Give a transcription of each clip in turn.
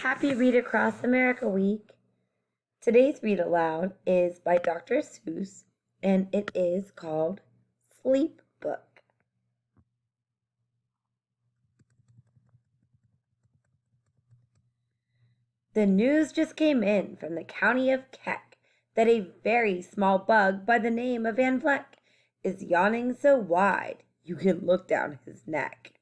Happy Read Across America Week. Today's read aloud is by Dr. Seuss, and it is called Sleep Book. The news just came in from the county of Keck that a very small bug by the name of Van Vleck is yawning so wide you can look down his neck.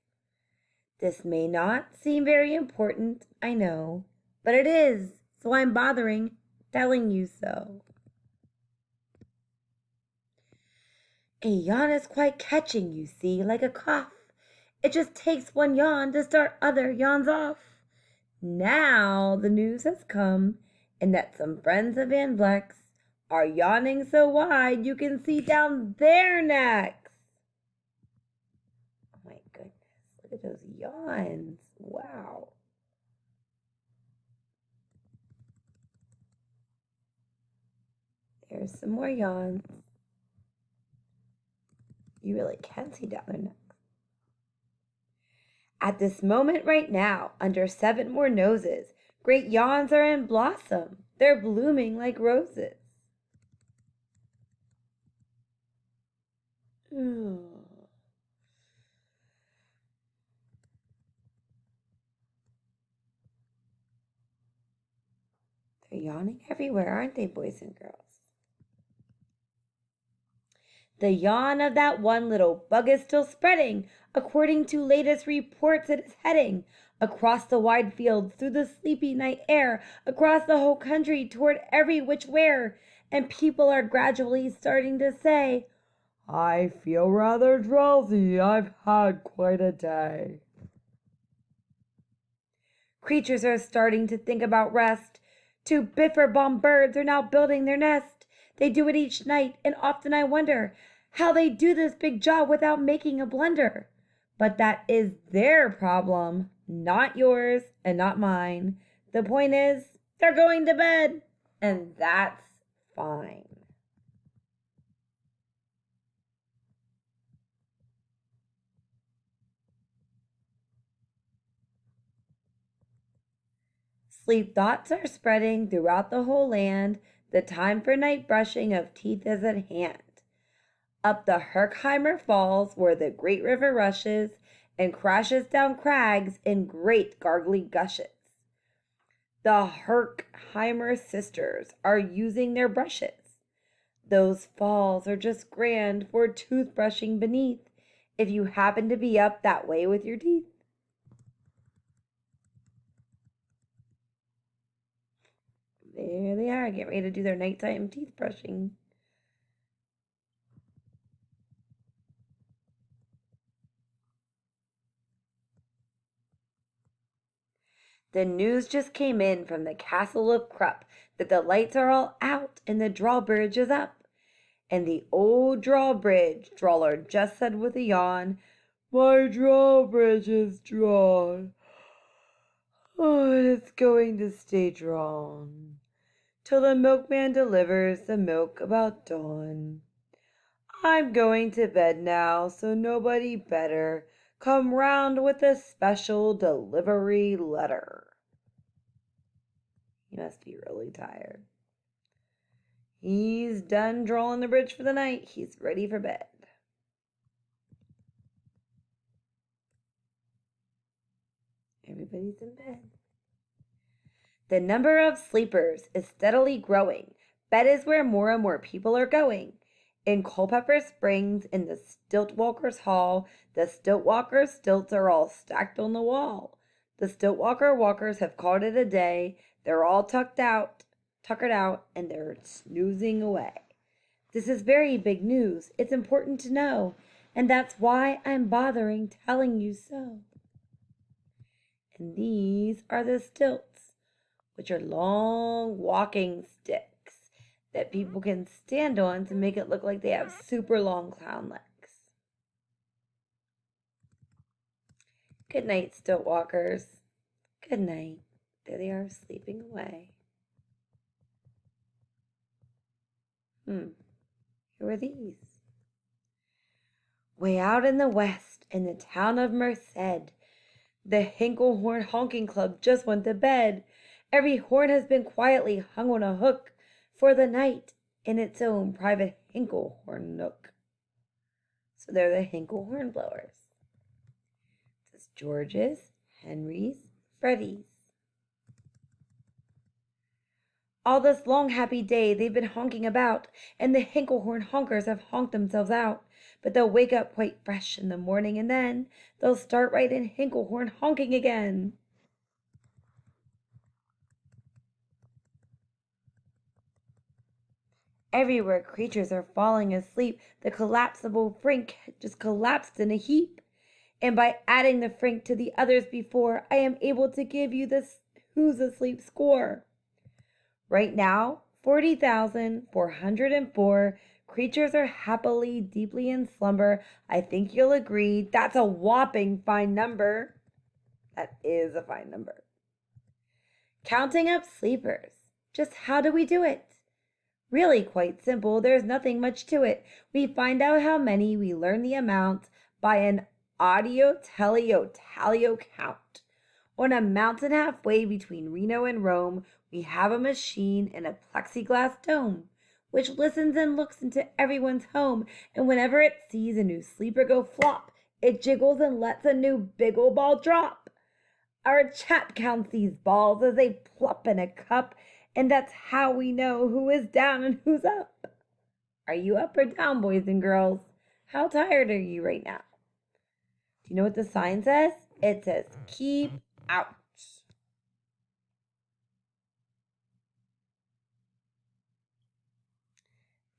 This may not seem very important, I know, but it is, so I'm bothering telling you so. A yawn is quite catching, you see, like a cough. It just takes one yawn to start other yawns off. Now the news has come, and that some friends of Van Vleck's are yawning so wide you can see down their necks. Oh my goodness, look at those yawns. Wow. There's some more yawns. You really can see down their necks. At this moment right now, under 7 more noses, great yawns are in blossom. They're blooming like roses. They're yawning everywhere, aren't they, boys and girls? The yawn of that one little bug is still spreading. According to latest reports, it is heading across the wide fields, through the sleepy night air, across the whole country, toward every which where. And people are gradually starting to say, "I feel rather drowsy. I've had quite a day." Creatures are starting to think about rest. 2 biffer-bomb birds are now building their nest. They do it each night, and often I wonder how they do this big job without making a blunder. But that is their problem, not yours and not mine. The point is, they're going to bed, and that's fine. Sleep thoughts are spreading throughout the whole land. The time for night brushing of teeth is at hand. Up the Herkheimer Falls, where the great river rushes and crashes down crags in great gargly gushes, the Herkheimer sisters are using their brushes. Those falls are just grand for toothbrushing beneath, if you happen to be up that way with your teeth. There they are, get ready to do their nighttime teeth brushing. The news just came in from the castle of Krupp that the lights are all out and the drawbridge is up. And the old drawbridge drawler just said with a yawn, "My drawbridge is drawn. Oh, and it's going to stay drawn till the milkman delivers the milk about dawn. I'm going to bed now, so nobody better come round with a special delivery letter." He must be really tired. He's done drawing the bridge for the night. He's ready for bed. Everybody's in bed. The number of sleepers is steadily growing. Bed is where more and more people are going. In Culpeper Springs, in the Stiltwalkers' hall, the Stiltwalkers' stilts are all stacked on the wall. The Stiltwalker walkers have called it a day. They're all tuckered out, and they're snoozing away. This is very big news. It's important to know, and that's why I'm bothering telling you so. And these are the stilts, which are long walking sticks that people can stand on to make it look like they have super long clown legs. Good night, Stiltwalkers. Good night. There they are, sleeping away. Who are these? Way out in the west, in the town of Merced, The Hankel Horn Honking Club just went to bed. Every horn has been quietly hung on a hook for the night in its own private Hankel Horn nook. So they're the Hankel Hornblowers. This is George's, Henry's, Freddys. All this long happy day they've been honking about, and the Hinklehorn honkers have honked themselves out. But they'll wake up quite fresh in the morning, and then they'll start right in Hinklehorn honking again. Everywhere creatures are falling asleep, the collapsible frink just collapsed in a heap. And by adding the frink to the others before, I am able to give you this who's asleep score. Right now, 40,404 creatures are happily, deeply in slumber. I think you'll agree that's a whopping fine number. That is a fine number. Counting up sleepers. Just how do we do it? Really quite simple. There's nothing much to it. We find out how many, we learn the amount by an audio-teleo-talio count. On a mountain halfway between Reno and Rome, we have a machine in a plexiglass dome, which listens and looks into everyone's home, and whenever it sees a new sleeper go flop, it jiggles and lets a new biggle ball drop. Our chap counts these balls as they plop in a cup, and that's how we know who is down and who's up. Are you up or down, boys and girls? How tired are you right now? Do you know what the sign says? It says, keep out.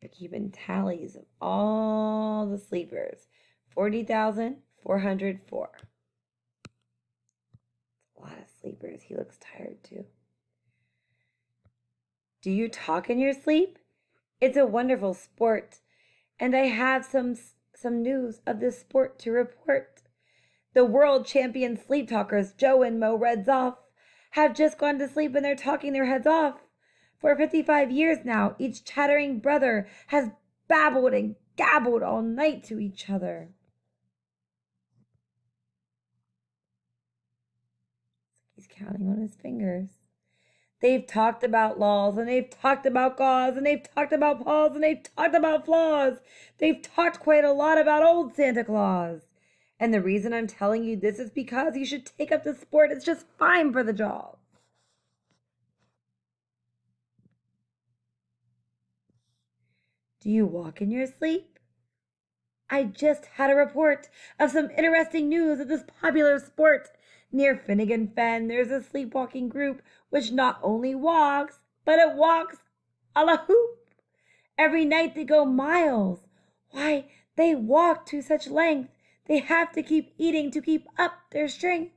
They're keeping tallies of all the sleepers. 40,404. A lot of sleepers. He looks tired too. Do you talk in your sleep? It's a wonderful sport, and I have some news of this sport to report. The world champion sleep talkers, Joe and Mo Redzoff, have just gone to sleep and they're talking their heads off. For 55 years now, each chattering brother has babbled and gabbled all night to each other. He's counting on his fingers. They've talked about laws, and they've talked about gauze, and they've talked about paws, and they've talked about flaws. They've talked quite a lot about old Santa Claus. And the reason I'm telling you this is because you should take up the sport. It's just fine for the job. Do you walk in your sleep? I just had a report of some interesting news of this popular sport. Near Finnegan Fen, there's a sleepwalking group which not only walks, but it walks a la hoop. Every night they go miles. Why, they walk to such length, they have to keep eating to keep up their strength.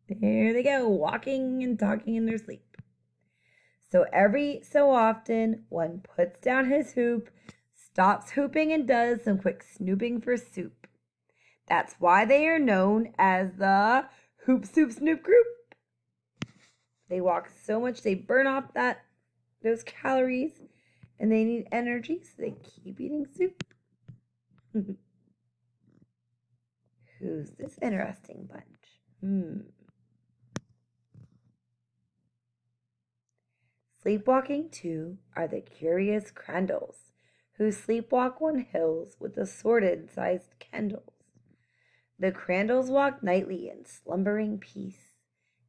There they go, walking and talking in their sleep. So every so often, one puts down his hoop, stops hooping, and does some quick snooping for soup. That's why they are known as the Hoop Soup Snoop Group. They walk so much they burn off those calories, and they need energy, so they keep eating soup. Who's this interesting bunch? Sleepwalking too are the curious Crandalls, who sleepwalk on hills with assorted-sized candles. The Crandalls walk nightly in slumbering peace,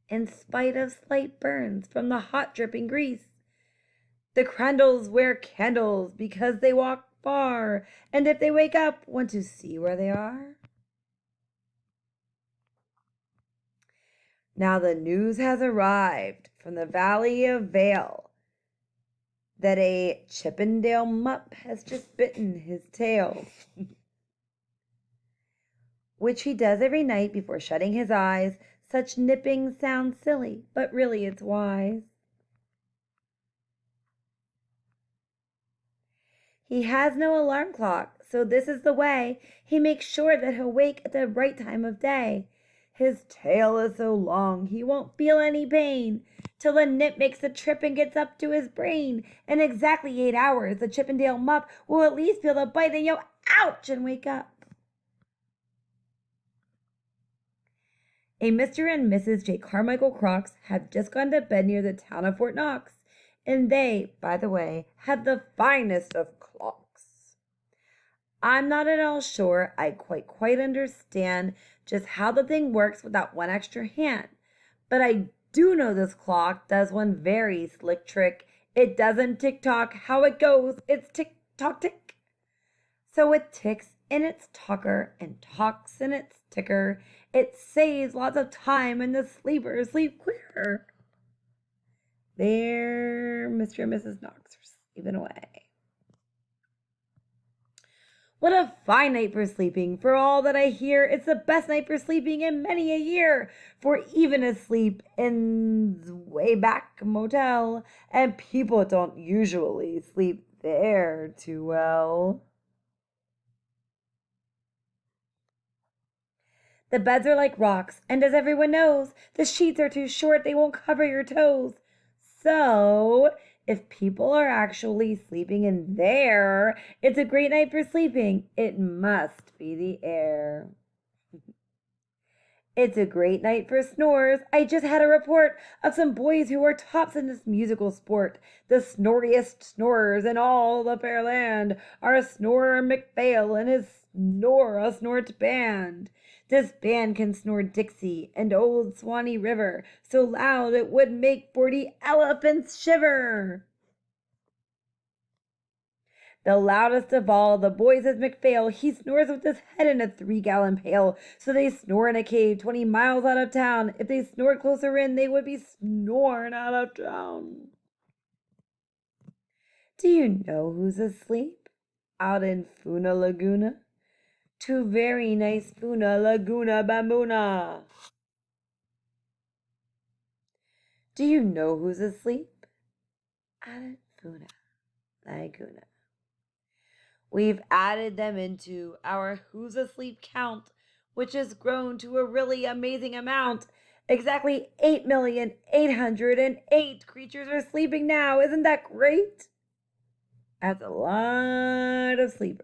in spite of slight burns from the hot dripping grease. The Crandalls wear candles because they walk far, and if they wake up, want to see where they are. Now the news has arrived from the Valley of Vale that a Chippendale Mutt has just bitten his tail, which he does every night before shutting his eyes. Such nipping sounds silly, but really it's wise. He has no alarm clock, so this is the way he makes sure that he'll wake at the right time of day. His tail is so long he won't feel any pain till the nip makes a trip and gets up to his brain. In exactly 8 hours, the Chippendale Mop will at least feel the bite and yell, ouch, and wake up. A Mr. and Mrs. J. Carmichael Crocs have just gone to bed near the town of Fort Knox, and they, by the way, have the finest of clocks. I'm not at all sure I quite understand just how the thing works without one extra hand, but I do know this clock does one very slick trick. It doesn't tick-tock how it goes, it's tick-tock-tick. So it ticks in its tocker and talks in its ticker. It saves lots of time and the sleepers sleep quicker. There, Mr. and Mrs. Knox are sleeping away. What a fine night for sleeping. For all that I hear, it's the best night for sleeping in many a year. For even asleep in the way back motel, and people don't usually sleep there too well. The beds are like rocks, and as everyone knows, the sheets are too short, they won't cover your toes. So, if people are actually sleeping in there, it's a great night for sleeping. It must be the air. It's a great night for snores. I just had a report of some boys who are tops in this musical sport. The snoriest snorers in all the fair land are Snorer McPhail and his Snort band. This band can snore Dixie and Old Swanee River so loud it would make 40 elephants shiver. The loudest of all the boys is McPhail. He snores with his head in a 3-gallon pail. So they snore in a cave 20 miles out of town. If they snored closer in, they would be snoring out of town. Do you know who's asleep? Out in Funa Laguna. Two very nice Funa Laguna Bambuna. Do you know who's asleep? Out in Funa Laguna. We've added them into our Who's Asleep count, which has grown to a really amazing amount. Exactly 8,808 creatures are sleeping now. Isn't that great? That's a lot of sleepers.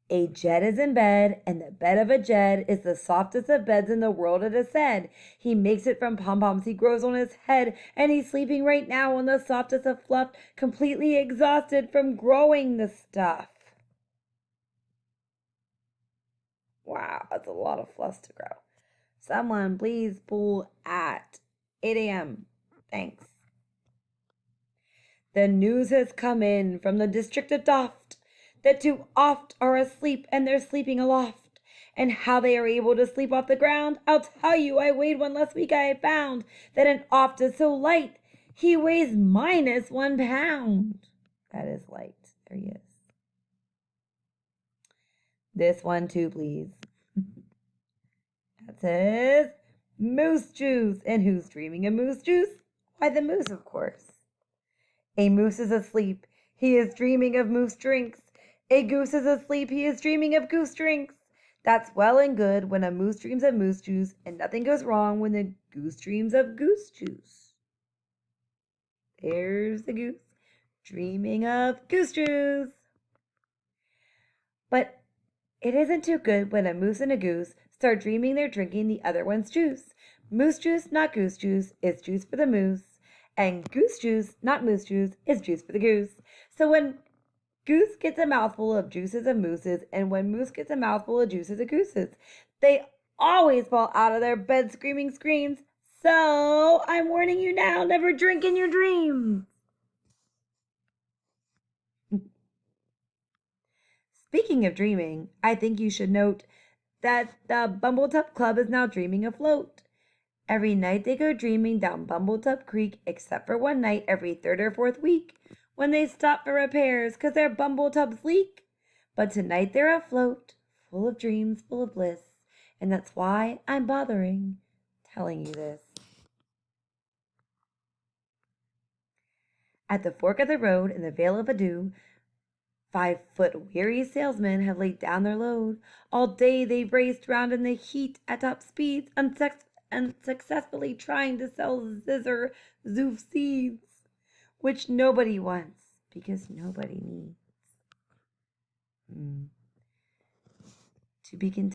A Jed is in bed, and the bed of a Jed is the softest of beds in the world, it is said. He makes it from pom-poms he grows on his head, and he's sleeping right now on the softest of fluff, completely exhausted from growing the stuff. Wow, that's a lot of fluff to grow. Someone please pull at 8 a.m. Thanks. The news has come in from the district of Doft that two oft are asleep and they're sleeping aloft. And how they are able to sleep off the ground, I'll tell you, I weighed one last week I found that an oft is so light, he weighs -1 pound. That is light. There he is. This one too, please. That says Moose Juice. And who's dreaming of Moose Juice? Why, the moose, of course. A moose is asleep. He is dreaming of moose drinks. A goose is asleep. He is dreaming of goose drinks. That's well and good when a moose dreams of moose juice, and nothing goes wrong when the goose dreams of goose juice. There's the goose dreaming of goose juice. But it isn't too good when a moose and a goose start dreaming they're drinking the other one's juice. Moose juice, not goose juice, is juice for the moose. And goose juice, not moose juice, is juice for the goose. So when goose gets a mouthful of juices of mooses, and when moose gets a mouthful of juices of gooses, they always fall out of their bed screaming screams. So I'm warning you now, never drink in your dreams. Speaking of dreaming, I think you should note that the Bumbletop Club is now dreaming afloat. Every night they go dreaming down Bumbletop Creek, except for one night every 3rd or 4th week, when they stop for repairs 'cause their Bumbletubs leak. But tonight they're afloat, full of dreams, full of bliss, and that's why I'm bothering telling you this. At the fork of the road in the Vale of Ado, 5-foot weary salesmen have laid down their load. All day they've raced round in the heat at top speeds, unsuccessfully trying to sell zizzer zoof seeds, which nobody wants because nobody needs. To be continued.